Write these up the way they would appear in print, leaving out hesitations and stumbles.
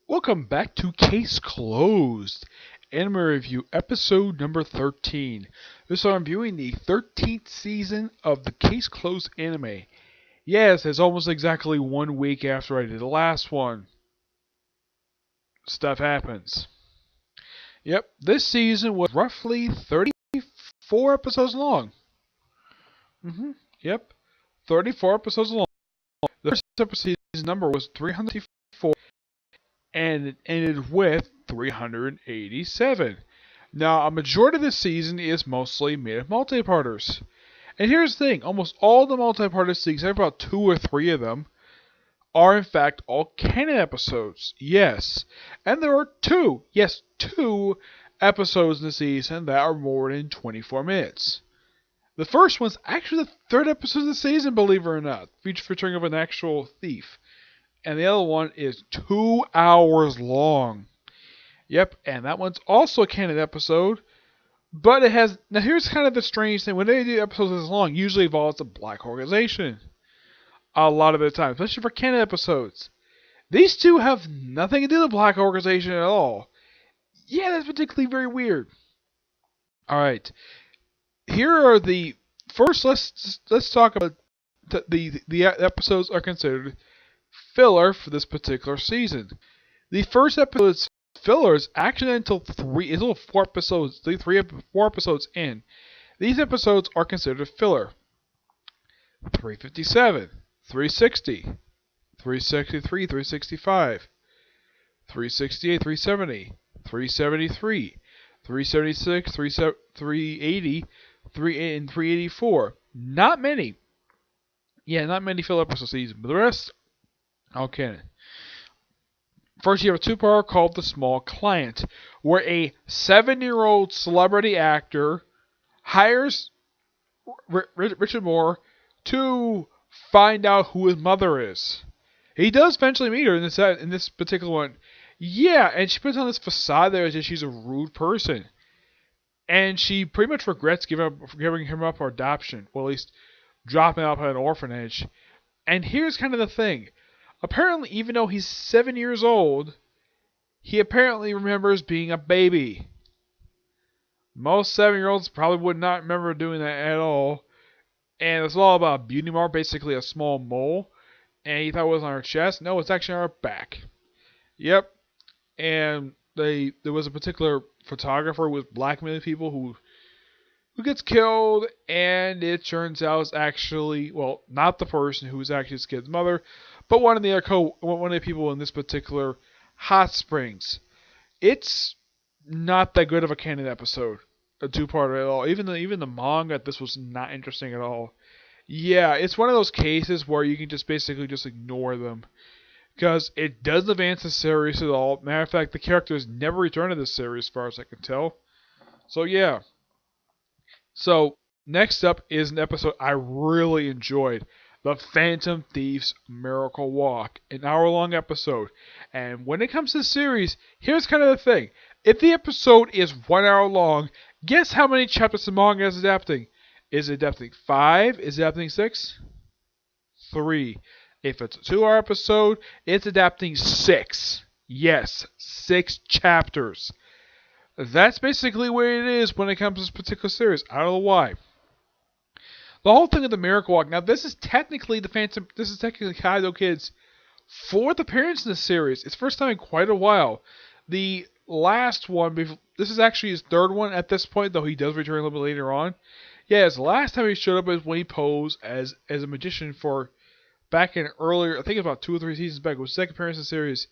Welcome back to Case Closed, Anime Review, episode number 13. This time I'm viewing the 13th season of the Case Closed anime. Yes, it's almost exactly 1 week after I did the last one. Stuff happens. Yep, this season was roughly 34 episodes long. Yep, 34 episodes long. The first episode number was 354. And it ended with 387. Now, a majority of the season is mostly made of multi-parters. And here's the thing, almost all the multi-parters, except about 2 or 3 of them, are in fact all canon episodes. Yes. And there are two episodes in the season that are more than 24 minutes. The first one's actually the 3rd episode of the season, believe it or not, featuring of an actual thief. And the other one is 2 hours long. Yep, and that one's also a canon episode. But it has... Now here's kind of the strange thing. When they do episodes this long, usually involves a black organization. A lot of the time, especially for canon episodes. These two have nothing to do with the black organization at all. Yeah, that's particularly very weird. Alright. Here are the... First, let's talk about... The episodes are considered filler for this particular season. The first episode's filler is actually until 4 episodes, 4 episodes in. These episodes are considered filler. 357, 360, 363, 365, 368, 370, 373, 376, 380, and 384. Not many. Yeah, not many filler episodes season, but the rest, okay. First, you have a 2-part called The Small Client, where a 7-year-old celebrity actor hires Richard Moore to find out who his mother is. He does eventually meet her in this particular one. Yeah, and she puts on this facade there as if she's a rude person. And she pretty much regrets giving him up for adoption, or at least dropping him off at an orphanage. And here's kind of the thing. Apparently, even though he's 7 years old, he apparently remembers being a baby. Most 7-year-olds probably would not remember doing that at all. And it's all about a beauty mark, basically a small mole. And he thought it was on her chest. No, it's actually on her back. Yep. And there was a particular photographer who was blackmailing people who gets killed, and it turns out it's actually, well, not the person who was actually his kid's mother, but one of the people in this particular hot springs. It's not that good of a canon episode, a 2-parter at all. Even the manga, this was not interesting at all. Yeah, it's one of those cases where you can just basically just ignore them, because it doesn't advance the series at all. Matter of fact, the characters never return to this series, as far as I can tell. So yeah. So, next up is an episode I really enjoyed. The Phantom Thief's Miracle Walk. An hour-long episode. And when it comes to the series, here's kind of the thing. If the episode is 1 hour long, guess how many chapters the manga is adapting? Is it adapting 5? Is it adapting 6? 3. If it's a 2-hour episode, it's adapting 6. Yes, 6 chapters. That's basically where it is when it comes to this particular series. I don't know why. The whole thing of the Miracle Walk. Now, this is technically Kaido Kid's 4th appearance in the series. It's first time in quite a while. The last one, this is actually his 3rd one at this point, though he does return a little bit later on. Yeah, his last time he showed up is when he posed as a magician for back in earlier, I think about 2 or 3 seasons back. It was his 2nd appearance in the series.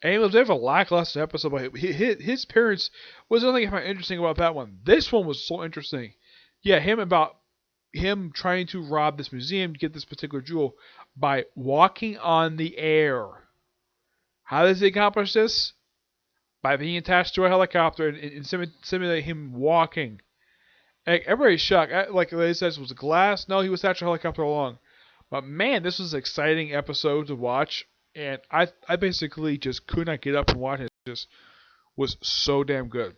And it was a bit of a lackluster episode, but his appearance was the only thing I found interesting about that one. This one was so interesting. Yeah, him trying to rob this museum to get this particular jewel by walking on the air. How does he accomplish this? By being attached to a helicopter and simulate him walking. Like, everybody's shocked. Like they said, was it glass? No, he was attached to a helicopter all along. But man, this was an exciting episode to watch. And I basically just could not get up and watch it. It just was so damn good.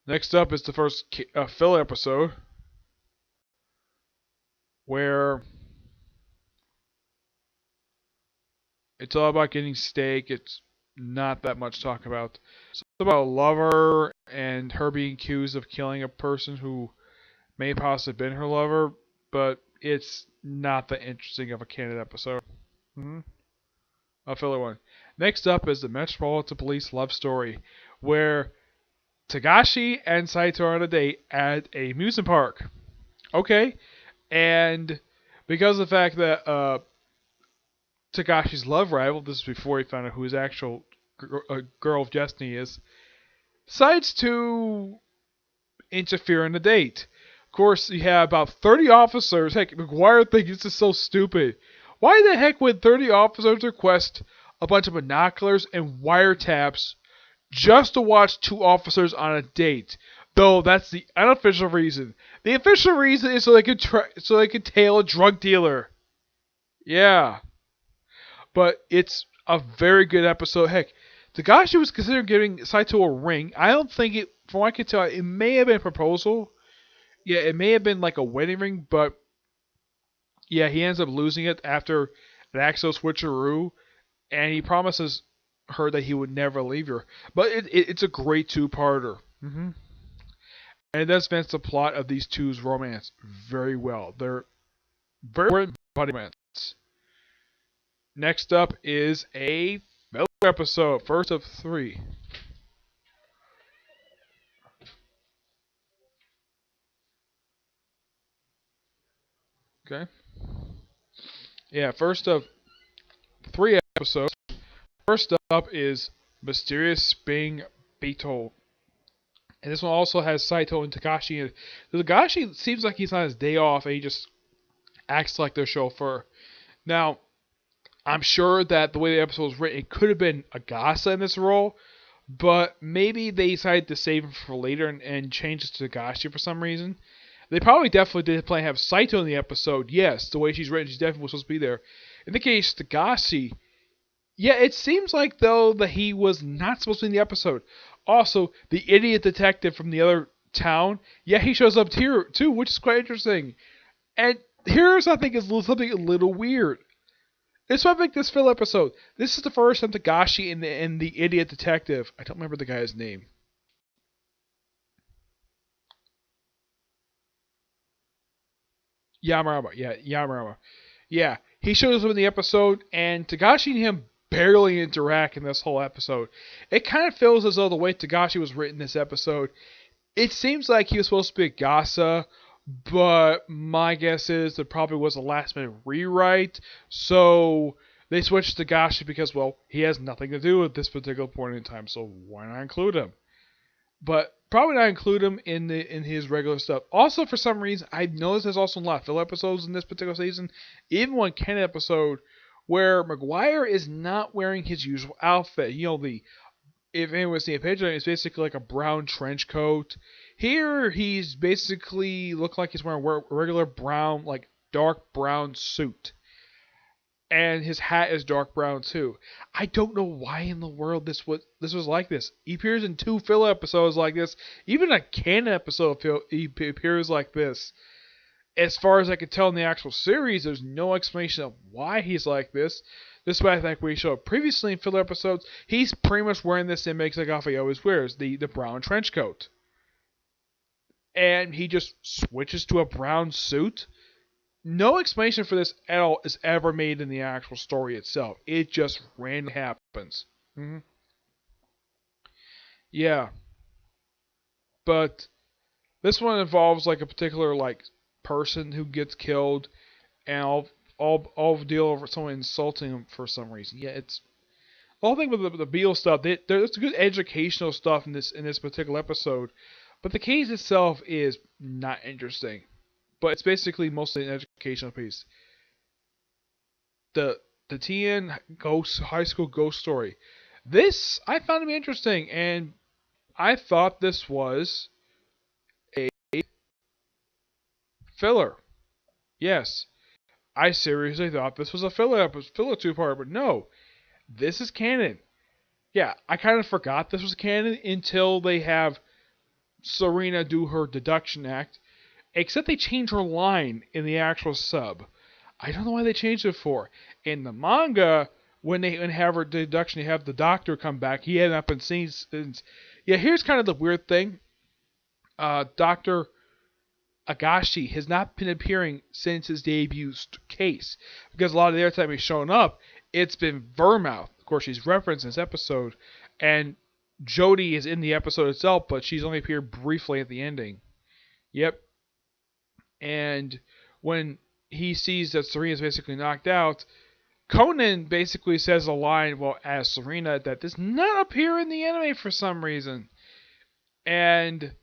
Next up is the first filler episode, where It's all about getting steak. It's not that much to talk about. It's about a lover and her being accused of killing a person who may possibly have been her lover, but it's not that interesting of a candid episode. A filler one. Next up is the Metropolitan Police love story, where Tagashi and Saito are on a date at a amusement park. Okay, and because of the fact that Tagashi's love rival, this is before he found out who his actual girl of destiny is, decides to interfere in the date. Of course, you have about 30 officers. Heck, McGuire thinks this is so stupid. Why the heck would 30 officers request a bunch of binoculars and wiretaps just to watch two officers on a date? Though that's the unofficial reason. The official reason is so they could tail a drug dealer. Yeah, but it's a very good episode. Heck, Tagashi was considering giving Saito a ring. I don't think it, from what I can tell, it may have been a proposal. Yeah, it may have been like a wedding ring, but yeah, he ends up losing it after an accidental switcheroo, and he promises her that he would never leave her. But it's a great two-parter. And it does advance the plot of these two's romance very well. They're very important buddy romance. Next up is a filler episode, first of 3. Okay. Yeah, first of 3 episodes. First up is Mysterious Spring Beetle. And this one also has Saito and Takashi in it. Takashi seems like he's on his day off and he just acts like their chauffeur. Now, I'm sure that the way the episode was written, it could have been Agasa in this role, but maybe they decided to save him for later and change it to Takashi for some reason. They probably definitely did plan to have Saito in the episode. Yes, the way she's written, she's definitely supposed to be there. In the case of Takashi, yeah, it seems like, though, that he was not supposed to be in the episode. Also, the idiot detective from the other town, yeah, he shows up here, too, which is quite interesting. And here's, I think, is something a little weird. This might make this filler episode. This is the first time Takashi and the idiot detective, I don't remember the guy's name. Yamarama, yeah, Yamarama. Yeah, he shows up in the episode, and Takashi and him barely interact in this whole episode. It kind of feels as though the way Takashi was written this episode, it seems like he was supposed to be a Gasa, but my guess is there probably was a last minute rewrite, so they switched to Takashi because, well, he has nothing to do with this particular point in time, so why not include him? But probably not include him in his regular stuff. Also, for some reason, I've noticed there's also a lot of filler episodes in this particular season. Even one Ken episode where McGuire is not wearing his usual outfit. You know, if anyone's seen a picture, it's basically like a brown trench coat. Here, he's basically looked like he's wearing a regular brown, like dark brown suit. And his hat is dark brown too. I don't know why in the world this was like this. He appears in 2 filler episodes like this. Even a canon episode he appears like this. As far as I can tell in the actual series, there's no explanation of why he's like this. Despite the fact we showed previously in filler episodes, he's pretty much wearing the same exact outfit he always wears, the brown trench coat. And he just switches to a brown suit. No explanation for this at all is ever made in the actual story itself. It just randomly happens. Yeah. But this one involves like a particular like person who gets killed, and all deal over someone insulting him for some reason. Yeah, it's the whole thing with the Beetle stuff. There's good educational stuff in this particular episode, but the case itself is not interesting. But it's basically mostly an educational piece. The TN high school ghost story. This I found to be interesting, and I thought this was a filler. Yes, I seriously thought this was a filler 2-part, but no, this is canon. Yeah, I kind of forgot this was canon until they have Serena do her deduction act. Except they changed her line in the actual sub. I don't know why they changed it for. In the manga, when they have her deduction, they have the doctor come back. He had not been seen since. Yeah, here's kind of the weird thing. Dr. Agashi has not been appearing since his debut case, because a lot of the other time he's shown up, it's been Vermouth. Of course, she's referenced in this episode, and Jodie is in the episode itself, but she's only appeared briefly at the ending. Yep. And when he sees that Serena's basically knocked out, Conan basically says a line, well, as Serena, that does not appear in the anime for some reason. And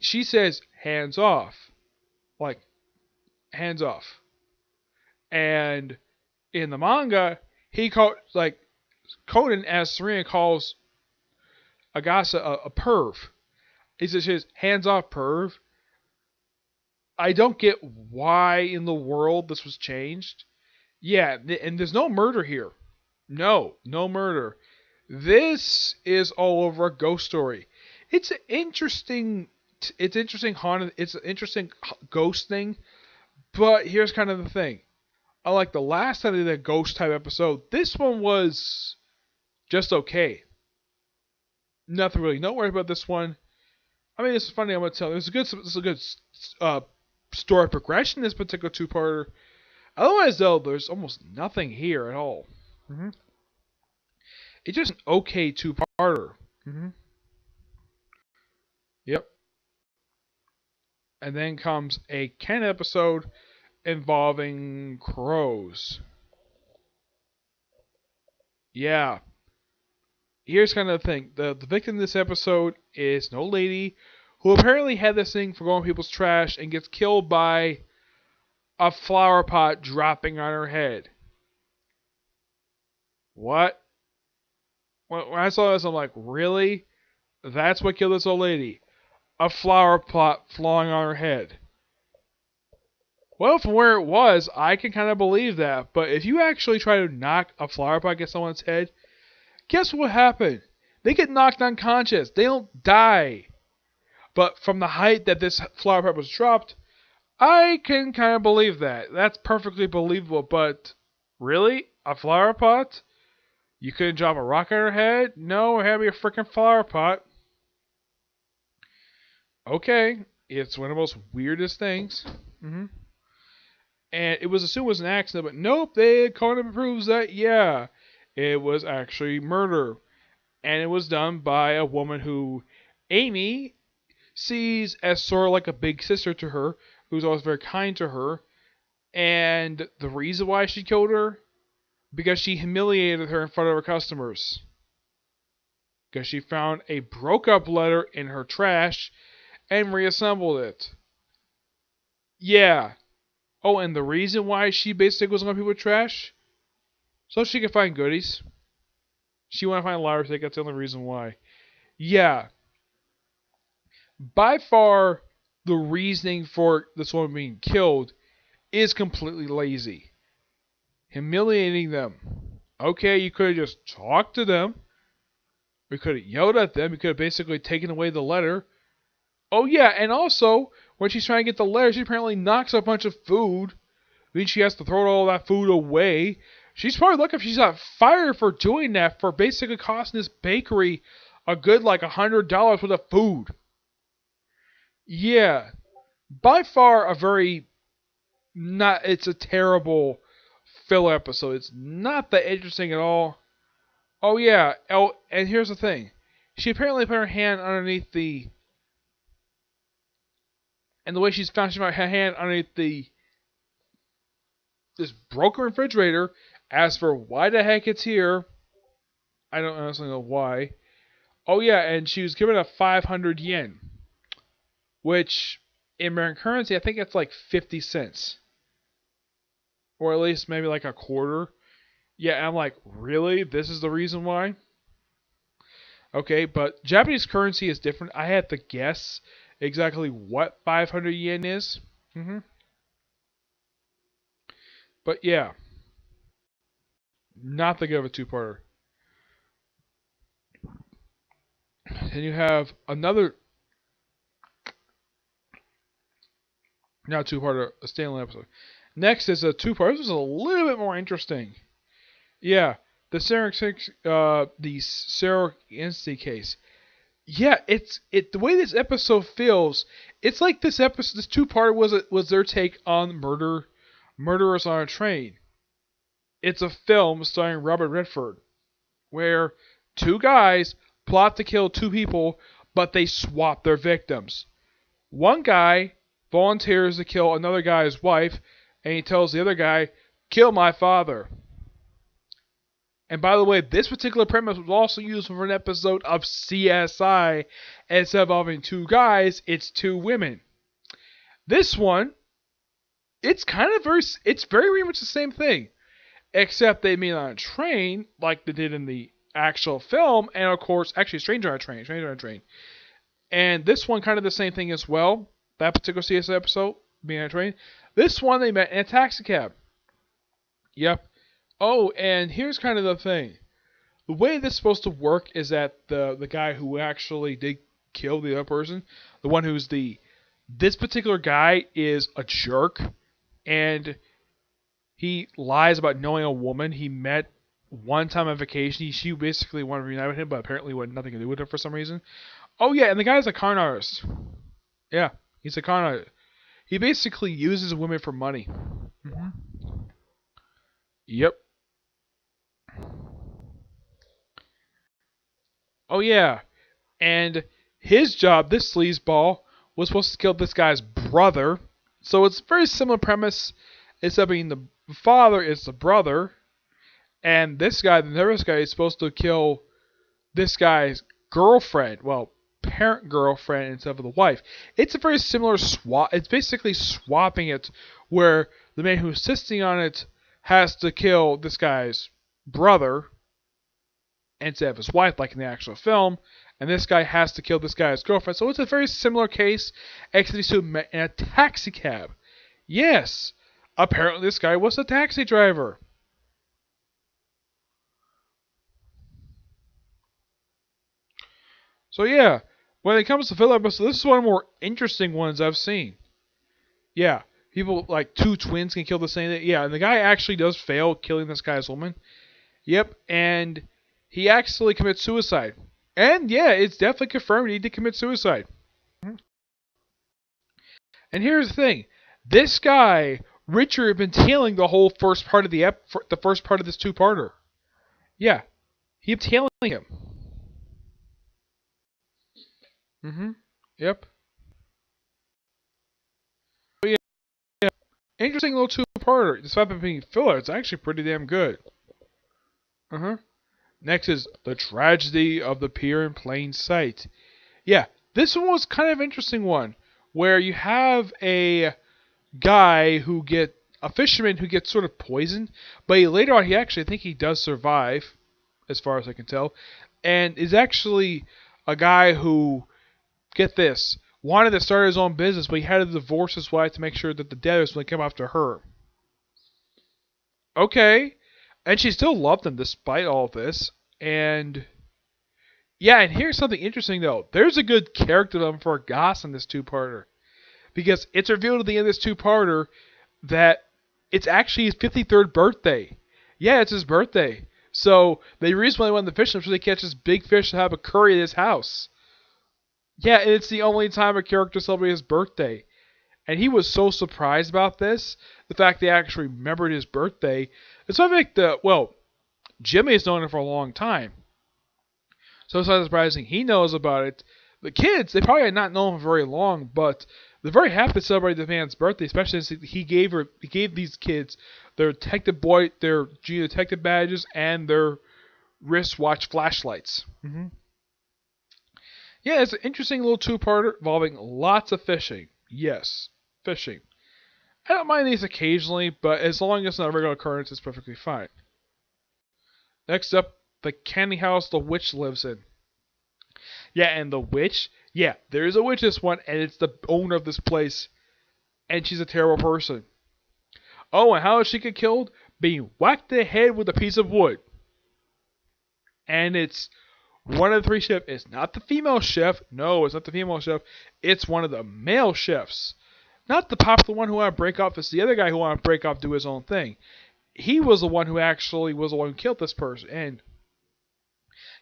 she says, hands off. Like, hands off. And in the manga, Conan, as Serena, calls Agasa a perv. He says, hands off, perv. I don't get why in the world this was changed. Yeah, and there's no murder here. No murder. This is all over a ghost story. It's an interesting haunted. It's an interesting ghost thing. But here's kind of the thing. Unlike the last time they did a ghost type episode, this one was just okay. Nothing really noteworthy about this one. I mean, this is funny. I'm gonna tell you, this is a good story progression. This particular two-parter. Otherwise, though, there's almost nothing here at all. Mm-hmm. It's just an okay two-parter. Mm-hmm. Yep. And then comes a Ken episode involving crows. Yeah. Here's kind of the thing. The victim in this episode is an old lady who apparently had this thing for going people's trash and gets killed by a flower pot dropping on her head. What? When I saw this, I'm like, really? That's what killed this old lady? A flower pot falling on her head. Well, from where it was, I can kind of believe that. But if you actually try to knock a flower pot against someone's head, guess what happened? They get knocked unconscious. They don't die. But from the height that this flower pot was dropped, I can kind of believe that. That's perfectly believable. But really? A flower pot? You couldn't drop a rock on her head? No, it had to be a freaking flower pot. Okay. It's one of the most weirdest things. Mm-hmm. And it was assumed it was an accident, but nope, Conan proves that, yeah, it was actually murder. And it was done by a woman who Amy sees as sort of like a big sister to her, who's always very kind to her. And the reason why she killed her? Because she humiliated her in front of her customers. Because she found a broke up letter in her trash and reassembled it. Yeah. Oh, and the reason why she basically was on people with trash? So she could find goodies. She wanted to find lottery tickets. That's the only reason why. Yeah. By far, the reasoning for this woman being killed is completely lazy. Humiliating them. Okay, you could have just talked to them. We could have yelled at them. You could have basically taken away the letter. Oh yeah, and also, when she's trying to get the letter, she apparently knocks a bunch of food. I mean, she has to throw all that food away. She's probably lucky if she's not fired for doing that, for basically costing this bakery a good like $100 worth of food. Yeah. By far a it's a terrible filler episode. It's not that interesting at all. Oh yeah. Oh, and here's the thing. She apparently put her hand underneath the... And the way she found her hand underneath this broken refrigerator. As for why the heck it's here, I don't honestly know why. Oh yeah, and she was given a 500 yen, which in American currency I think it's like 50 cents, or at least maybe like a quarter. Yeah, and I'm like, really? This is the reason why? Okay, but Japanese currency is different. I had to guess exactly what 500 yen is. But yeah, not the good of a two-parter. Then you have another, not two-parter, a standalone episode. Next is a two-parter. This is a little bit more interesting. Yeah, the Sarah Insti case. Yeah, the way this episode feels. It's like this two-part was their take on murderers on a train. It's a film starring Robert Redford, where two guys plot to kill two people, but they swap their victims. One guy volunteers to kill another guy's wife, and he tells the other guy, "Kill my father." And by the way, this particular premise was also used for an episode of CSI. Instead of involving two guys, it's two women. This one, it's very much the same thing, except they meet on a train, like they did in the actual film, and of course, actually, Stranger on a Train. And this one, kind of the same thing as well. That particular CSI episode, being on a train. This one, they met in a taxi cab. Yep. Oh, and here's kind of the thing. The way this is supposed to work is that the guy who actually did kill the other person, the one who's this particular guy is a jerk, and he lies about knowing a woman he met one time on vacation. She basically wanted to reunite with him, but apparently wanted nothing to do with it for some reason. Oh yeah, and the guy's a con artist. Yeah, he's a con artist. He basically uses women for money. Mm-hmm. Yep. Oh yeah, and his job, this sleazeball, was supposed to kill this guy's brother. So it's a very similar premise, except being the father is the brother, and this guy, the nervous guy, is supposed to kill this guy's girlfriend. Well, parent girlfriend instead of the wife. It's a very similar swap. It's basically swapping it, where the man who's insisting on it has to kill this guy's brother instead of his wife, like in the actual film, and this guy has to kill this guy's girlfriend. So it's a very similar case, except these two met in a taxi cab. Yes, apparently this guy was a taxi driver. So yeah, when it comes to filler episodes, this is one of the more interesting ones I've seen. Yeah, people like two twins can kill the same thing. Yeah, and the guy actually does fail killing this guy's woman. Yep, and he actually commits suicide. And yeah, it's definitely confirmed he did commit suicide. And here's the thing. This guy, Richard, had been tailing the whole first part of the first part of this two-parter. Yeah, he was tailing him. Yep. But yeah, interesting little two-parter. Despite it being filler, it's actually pretty damn good. Next is The Tragedy of the Pier in Plain Sight. Yeah, this one was kind of an interesting one, where you have a fisherman who gets sort of poisoned, but later on I think he does survive, as far as I can tell, and is actually a guy who, get this, wanted to start his own business, but he had to divorce his wife to make sure that the debtors would come after her. Okay. And she still loved him despite all of this. And yeah, and here's something interesting though. There's a good character development for Goss in this two-parter. Because it's revealed at the end of this two-parter that it's actually his 53rd birthday. Yeah, it's his birthday. So the reason why they went to the fishing was so they catch this big fish to have a curry at his house. Yeah, and it's the only time a character celebrates his birthday. And he was so surprised about this, the fact they actually remembered his birthday. It's not like Jimmy has known him for a long time. So it's not surprising he knows about it. The kids, they probably had not known him for very long, but they're very happy to celebrate the man's birthday, especially since he gave these kids their junior detective badges and their wristwatch flashlights. Yeah, it's an interesting little two-parter involving lots of fishing. Yes, fishing. I don't mind these occasionally, but as long as it's not a regular occurrence, it's perfectly fine. Next up, the candy house the witch lives in. Yeah, and the witch, yeah, there is a witch in this one, and it's the owner of this place, and she's a terrible person. Oh, and how does she get killed? Being whacked in the head with a piece of wood. And it's one of the three chefs. It's not the female chef. No, it's not the female chef. It's one of the male chefs. Not the popular one who want to break off. It's the other guy who want to break off, do his own thing. he was the one who killed this person. And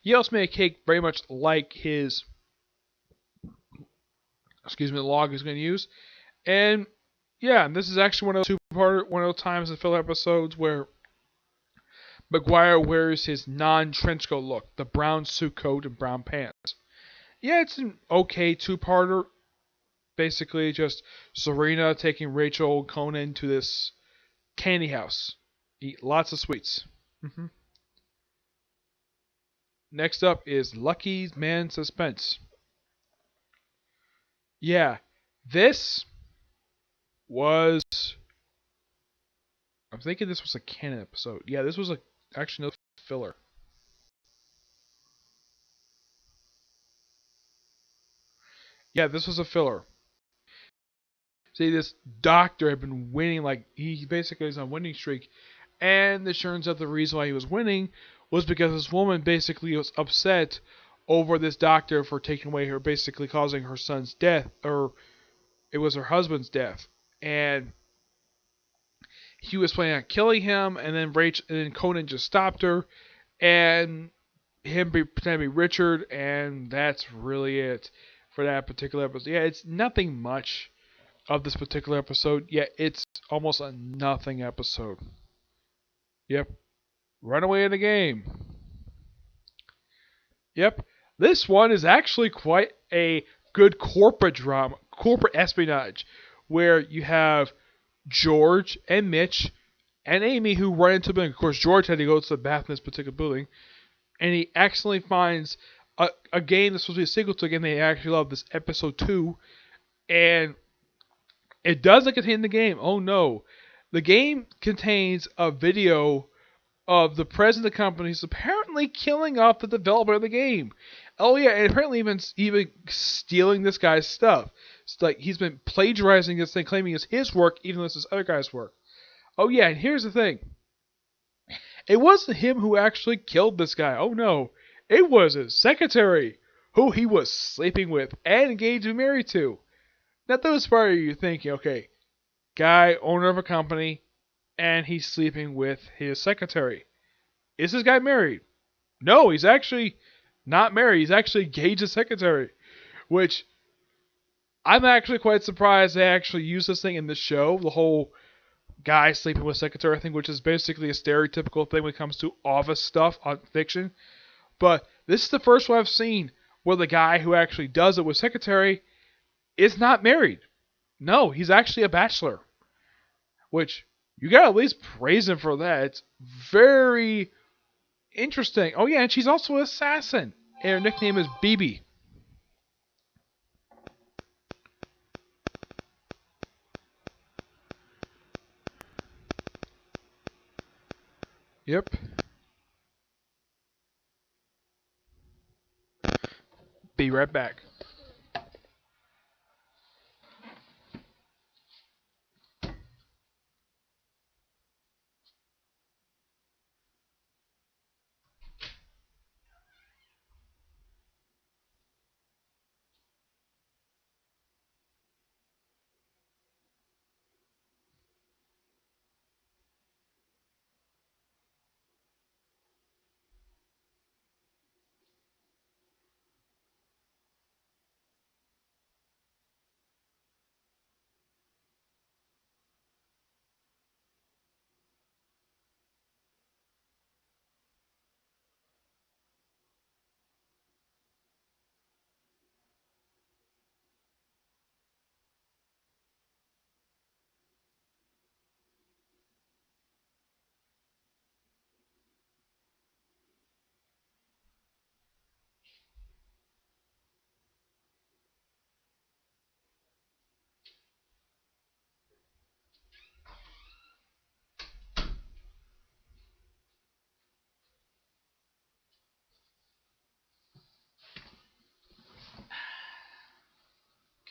he also made a cake very much like his, the log he's going to use. And yeah, this is actually one of those times in filler episodes where Maguire wears his non-trench coat look, the brown suit coat and brown pants. Yeah, it's an okay two-parter. Basically, just Serena taking Rachel and Conan to this candy house. Eat lots of sweets. Next up is Lucky Man Suspense. Yeah, this was... I'm thinking this was a canon episode. Yeah, this was actually no filler. Yeah, this was a filler. See, this doctor had been winning, he basically is on a winning streak, and it turns out the reason why he was winning was because this woman basically was upset over this doctor for taking away her, basically causing her son's death, or it was her husband's death, and he was planning on killing him, and then Conan just stopped her, and him pretending to be Richard, and that's really it for that particular episode. Yeah, it's nothing much of this particular episode. Yeah, it's almost a nothing episode. Yep. Runaway in the game. Yep. This one is actually quite a good corporate drama, corporate espionage, where you have George and Mitch and Amy who run into the building. Of course, George had to go to the bathroom in this particular building, and he accidentally finds a game that's supposed to be a sequel to a game they actually love, this episode 2, and it doesn't contain the game. Oh no. The game contains a video of the president of the company who's apparently killing off the developer of the game. Oh yeah, and apparently even stealing this guy's stuff. It's like he's been plagiarizing this thing, claiming it's his work, even though it's this other guy's work. Oh yeah, and here's the thing. It wasn't him who actually killed this guy. Oh no. It was his secretary, who he was sleeping with and engaged and married to. Now, those part of you thinking, okay, guy, owner of a company, and he's sleeping with his secretary. Is this guy married? No, he's actually not married. He's actually engaged a secretary, which I'm actually quite surprised they actually use this thing in the show. The whole guy sleeping with secretary thing, which is basically a stereotypical thing when it comes to office stuff on fiction. But this is the first one I've seen where the guy who actually does it with secretary is not married. No, he's actually a bachelor. Which, you gotta at least praise him for that. It's very interesting. Oh yeah, and she's also an assassin. And her nickname is BB. Yep. Be right back.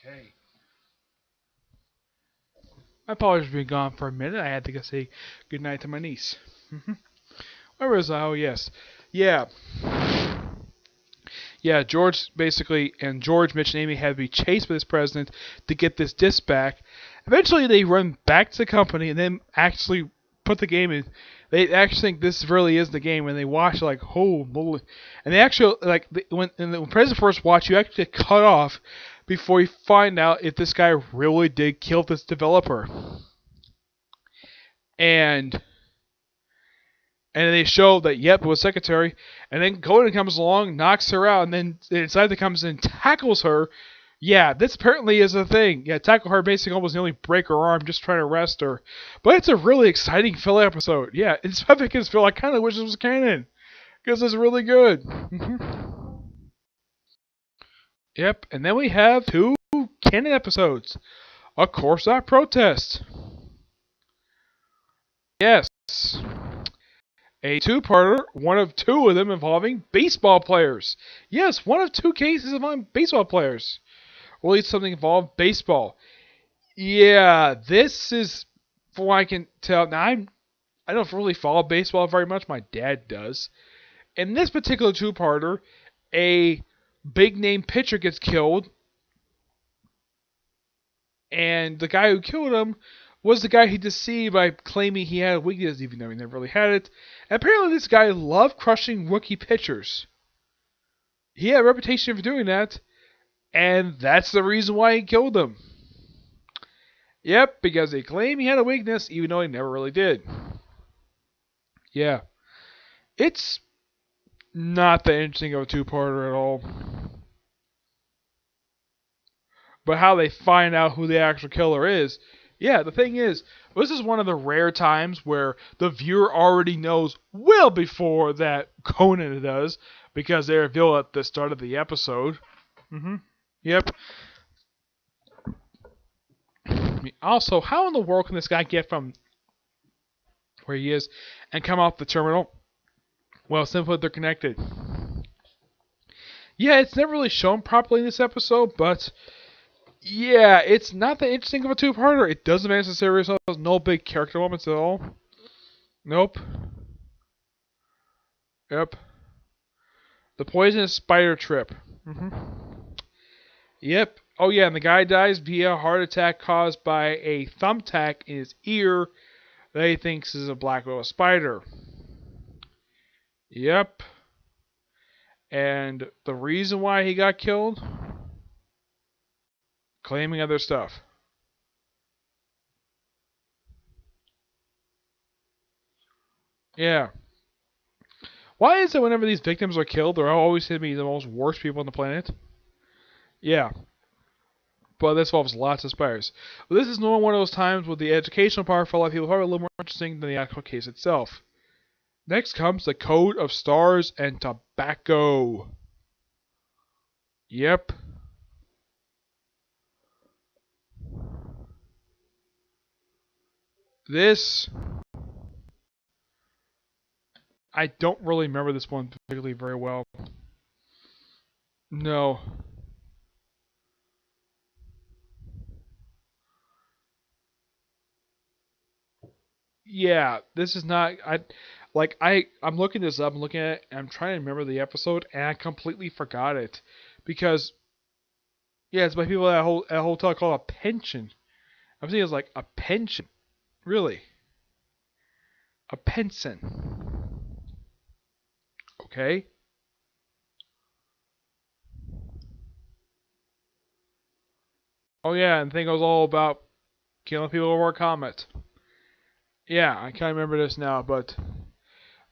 Okay. My apologies for being gone for a minute. I had to go say goodnight to my niece. Where was I? Oh, yes. Yeah. Yeah, George basically, and George, Mitch, and Amy had to be chased by this president to get this disc back. Eventually, they run back to the company and then actually put the game in. They actually think this really is the game, and they watch like, oh, moly. And they actually like when President first watch, you actually get cut off before you find out if this guy really did kill this developer. And they show that, yep, it was secretary. And then Conan comes along, knocks her out, and then Scythe comes in and tackles her. Yeah, this apparently is a thing. Yeah, tackle her, basically almost nearly break her arm, just trying to arrest her. But it's a really exciting filler episode. Yeah, it's epic as Phil. I kind of wish it was canon, because it's really good. Yep, and then we have 2 canon episodes. Of course, I protest. Yes. A 2-parter, one of 2 of them involving baseball players. Yes, one of 2 cases involving baseball players. Or at least something involving baseball. Yeah, this is, from what I can tell, now I don't really follow baseball very much. My dad does. In this particular 2-parter, a big-name pitcher gets killed. And the guy who killed him was the guy he deceived by claiming he had a weakness, even though he never really had it. And apparently this guy loved crushing rookie pitchers. He had a reputation for doing that, and that's the reason why he killed him. Yep, because they claim he had a weakness, even though he never really did. Yeah. It's not that interesting of a 2-parter at all. But how they find out who the actual killer is, yeah, the thing is, this is one of the rare times where the viewer already knows well before that Conan does, because they reveal at the start of the episode. Yep. Also, how in the world can this guy get from where he is and come off the terminal? Well, simply they're connected. Yeah, it's never really shown properly in this episode, but yeah, it's not that interesting of a 2-parter. It doesn't advance the series. There's no big character moments at all. Nope. Yep. The poisonous spider trip. Yep. Oh yeah, and the guy dies via a heart attack caused by a thumbtack in his ear that he thinks is a black widow spider. Yep. And the reason why he got killed? Claiming other stuff. Yeah. Why is it whenever these victims are killed, they're always going to be the most worst people on the planet? Yeah. But this involves lots of spiders. But this is normally one of those times where the educational part for a lot of people is probably a little more interesting than the actual case itself. Next comes the Code of Stars and Tobacco. Yep. This, I don't really remember this one particularly very well. No. Yeah, this is not, I'm looking this up, I'm looking at it, and I'm trying to remember the episode, and I completely forgot it. Because, yeah, it's by people at a hotel called a pension. I'm thinking it's like a pension. Really? A pension. Okay. Oh yeah, and the thing was all about killing people over a comet. Yeah, I can't remember this now, but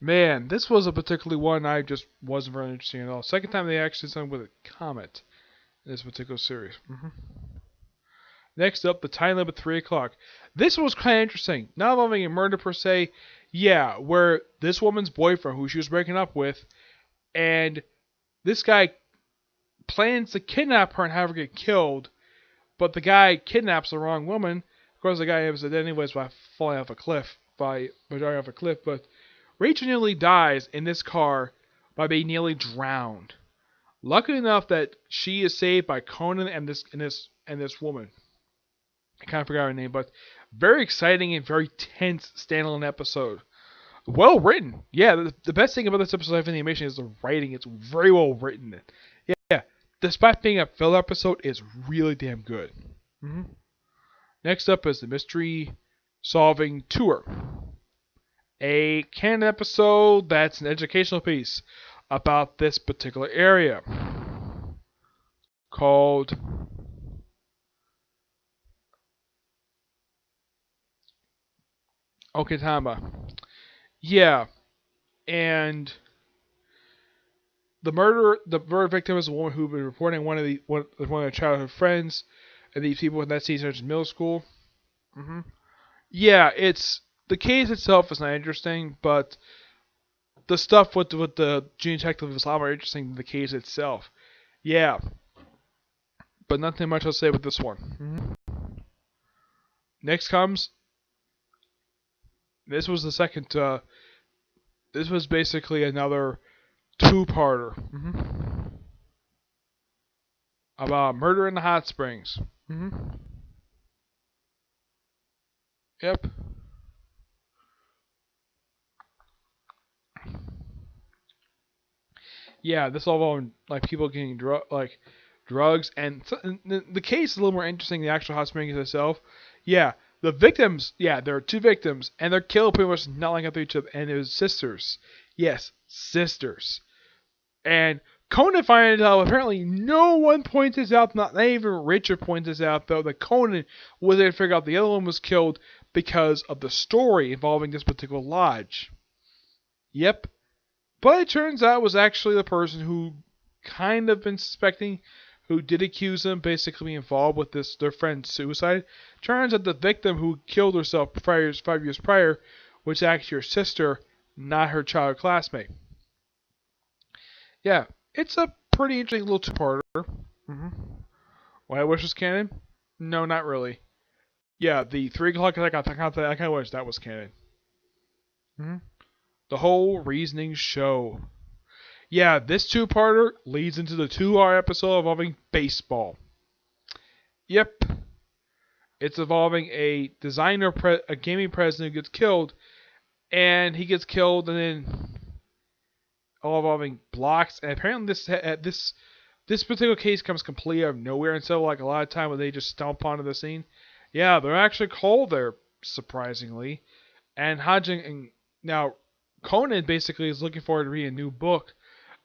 man, this was a particularly one I just wasn't very interested in at all. Second time they actually did something with a comet in this particular series. Next up, the time limit 3 o'clock. This was kind of interesting. Not involving a murder per se. Yeah, where this woman's boyfriend, who she was breaking up with, and this guy plans to kidnap her and have her get killed, but the guy kidnaps the wrong woman. Of course, the guy has it anyways by falling off a cliff, by driving off a cliff, but Rachel nearly dies in this car by being nearly drowned. Lucky enough that she is saved by Conan and this woman. I kind of forgot her name, but very exciting and very tense standalone episode. Well written. Yeah, the best thing about this episode of animation is the writing. It's very well written. Yeah, despite being a filler episode, it's really damn good. Next up is the mystery solving tour. a canon episode that's an educational piece about this particular area called Okitama. Yeah, and the murder victim is a woman who had been reporting one of her childhood friends, and these people in that season are in middle school. hmm Yeah, it's the case itself is not interesting, but the stuff with the junior detective is a lot more interesting than the case itself. Yeah, but nothing much I'll say with this one. Next comes. This was the second. This was basically another two-parter about murder in the hot springs. Yep. Yeah, this all involved like people getting drugs, and the case is a little more interesting than the actual hot springs itself. Yeah, the victims. Yeah, there are two victims, and they're killed pretty much not like after each other, and it was sisters. Yes, sisters. And Conan finds out apparently no one points this out, not even Richard points this out though, that Conan was able to figure out the other one was killed because of the story involving this particular lodge. Yep. But it turns out it was actually the person who kind of been suspecting, who did accuse them, basically involved with their friend's suicide. Turns out the victim who killed herself 5 years prior was actually her sister, not her child classmate. Yeah, it's a pretty interesting little two-parter. Why I wish was canon? No, not really. Yeah, the 3 o'clock attack, I kind of wish that was canon. The whole reasoning show. Yeah, this two-parter leads into the 2-hour episode involving baseball. Yep. It's involving a a gaming president who gets killed, and he gets killed, and then all involving blocks. And apparently, this particular case comes completely out of nowhere, and so like a lot of time when they just stomp onto the scene. Yeah, they're actually called there, surprisingly. And now Conan basically is looking forward to reading a new book,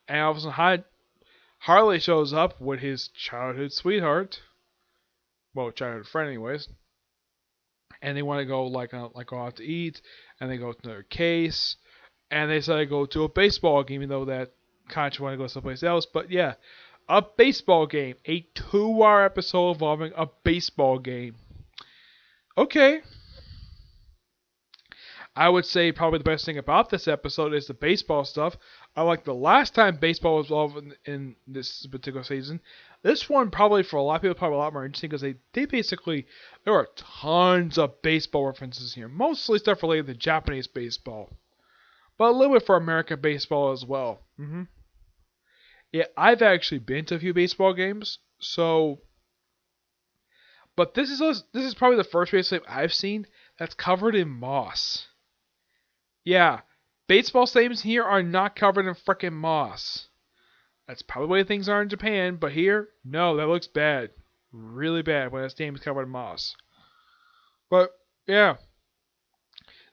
and all of a sudden Harley shows up with his childhood sweetheart, well, childhood friend, anyways, and they want to go go out to eat, and they go to another case, and they decide to go to a baseball game, even though that Concha want to go someplace else. But yeah, a baseball game, a 2-hour episode involving a baseball game. Okay. I would say probably the best thing about this episode is the baseball stuff. I like the last time baseball was involved in this particular season. This one probably for a lot of people probably a lot more interesting because they basically there are tons of baseball references here, mostly stuff related to Japanese baseball, but a little bit for American baseball as well. Yeah, I've actually been to a few baseball games, but this is probably the first baseball game I've seen that's covered in moss. Yeah, baseball stadiums here are not covered in frickin' moss. That's probably the way things are in Japan, but here, no, that looks bad. Really bad when a stadium's covered in moss. But, yeah.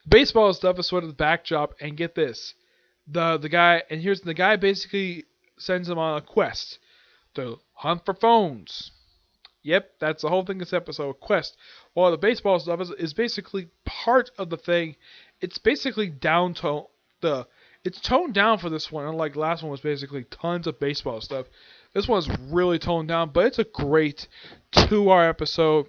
Baseball stuff is sort of the backdrop, and get this. The guy basically sends him on a quest to hunt for phones. Yep, that's the whole thing this episode, quest. While the baseball stuff is basically part of the thing. It's basically it's toned down for this one, unlike the last one was basically tons of baseball stuff. This one's really toned down, but it's a great 2-hour episode.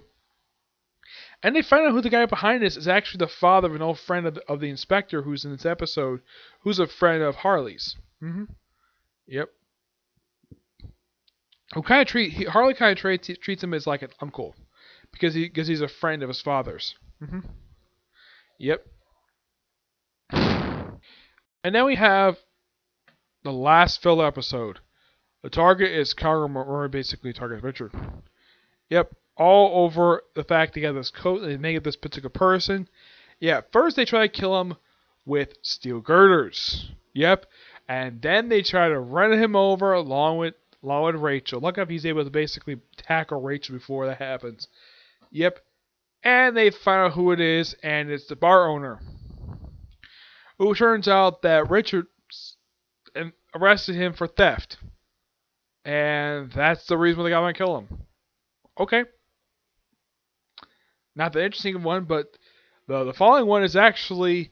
And they find out who the guy behind this is actually the father of an old friend of the inspector who's in this episode, who's a friend of Harley's. Yep. Harley kind of treats him as like an uncle, because he's a friend of his father's. Yep. And then we have the last filler episode. The target is or basically target Richard. Yep, all over the fact they got this coat and they make it this particular person. Yeah, first they try to kill him with steel girders. Yep, and then they try to run him over along with Rachel. Look if he's able to basically tackle Rachel before that happens. Yep, and they find out who it is, and it's the bar owner. It turns out that Richard arrested him for theft, and that's the reason why they got to kill him. Okay, not the interesting one, but the following one is actually,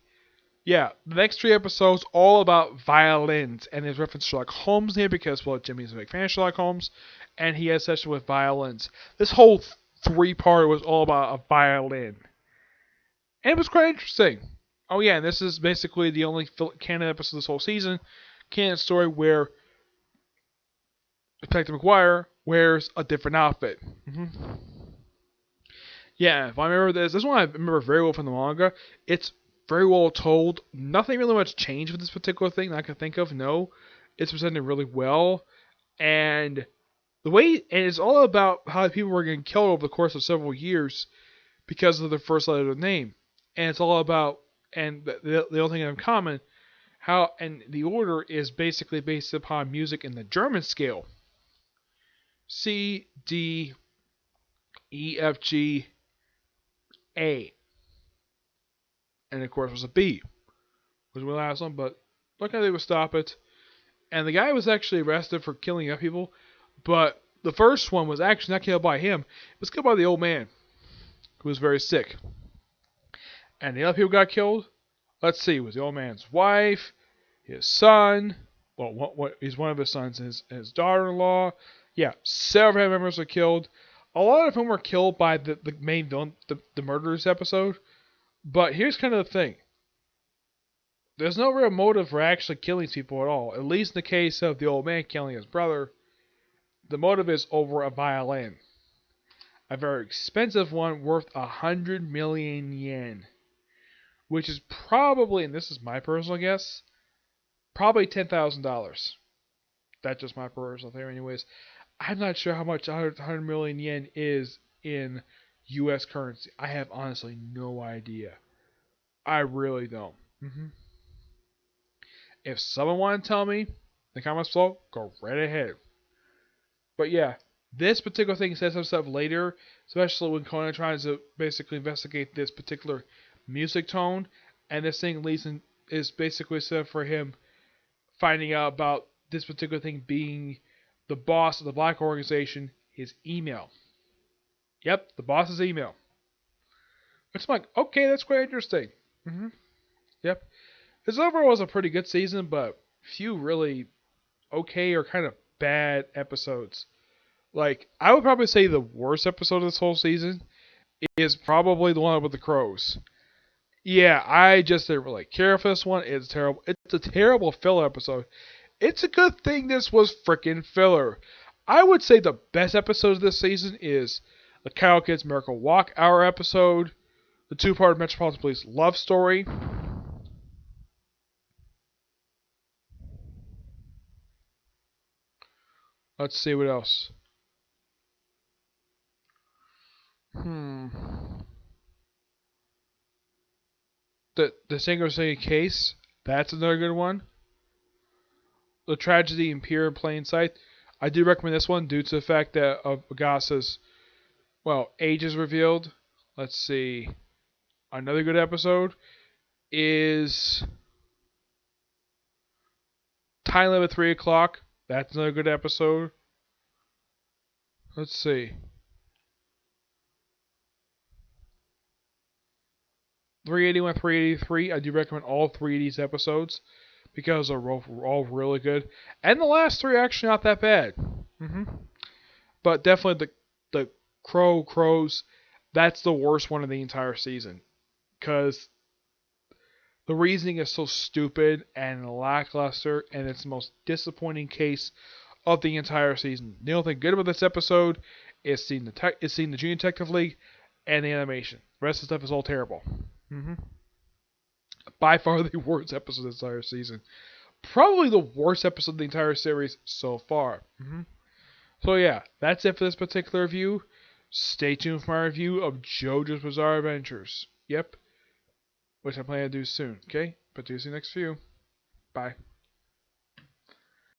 yeah, the next 3 episodes all about violins, and there's reference to Sherlock Holmes here because, well, Jimmy's a big fan of Sherlock Holmes, and he has a session with violins. This whole 3-part was all about a violin, and it was quite interesting. Oh yeah, and this is basically the only canon episode of this whole season, canon story where Detective McGuire wears a different outfit. Yeah, if I remember this one I remember very well from the manga. It's very well told. Nothing really much changed with this particular thing that I can think of. No, it's presented really well, and it's all about how people were getting killed over the course of several years because of the first letter of the name, and it's all about, and the only thing in common, how, and the order is basically based upon music in the German scale. C, D, E, F, G, A. And of course was a B. Was the last one, but luckily they would stop it. And the guy was actually arrested for killing other people, but the first one was actually not killed by him. It was killed by the old man, who was very sick. And the other people got killed. Let's see, it was the old man's wife, his son. Well, he's one of his sons, his daughter-in-law. Yeah, several family members were killed. A lot of them were killed by the main villain, the murderers episode. But here's kind of the thing. There's no real motive for actually killing people at all. At least in the case of the old man killing his brother, the motive is over a violin. A very expensive one worth 100 million yen. Which is probably, and this is my personal guess, probably $10,000. That's just my personal theory anyways. I'm not sure how much 100 million yen is in US currency. I have honestly no idea. I really don't. If someone wants to tell me in the comments below, go right ahead. But yeah, this particular thing sets up later, especially when Conan tries to basically investigate this particular music tone, and this thing is basically set up for him finding out about this particular thing being the boss of the black organization, his email. Yep, the boss's email. Which I'm like, okay, that's quite interesting. Yep. This overall was a pretty good season, but few really okay or kind of bad episodes. Like, I would probably say the worst episode of this whole season is probably the one with the crows. Yeah, I just didn't really care for this one. It's terrible. It's a terrible filler episode. It's a good thing this was freaking filler. I would say the best episode of this season is the Kyle Kids Miracle Walk Hour episode, the 2-part Metropolitan Police love story. Let's see what else. The Single City Case, that's another good one. The Tragedy in Pure Plain Sight. I do recommend this one due to the fact that Agasa's, age is revealed. Let's see. Another good episode is Time Limit 3 o'clock. That's another good episode. Let's see. 381, 383. I do recommend all 3 of these episodes because they're all really good. And the last 3 are actually not that bad. But definitely the Crows, that's the worst one of the entire season. Because the reasoning is so stupid and lackluster, and it's the most disappointing case of the entire season. The only thing good about this episode is seeing the Junior Detective League and the animation. The rest of the stuff is all terrible. By far the worst episode of this entire season. Probably the worst episode of the entire series so far. So yeah, that's it for this particular review. Stay tuned for my review of JoJo's Bizarre Adventures. Yep. Which I plan to do soon, okay? But do see you next view. Bye.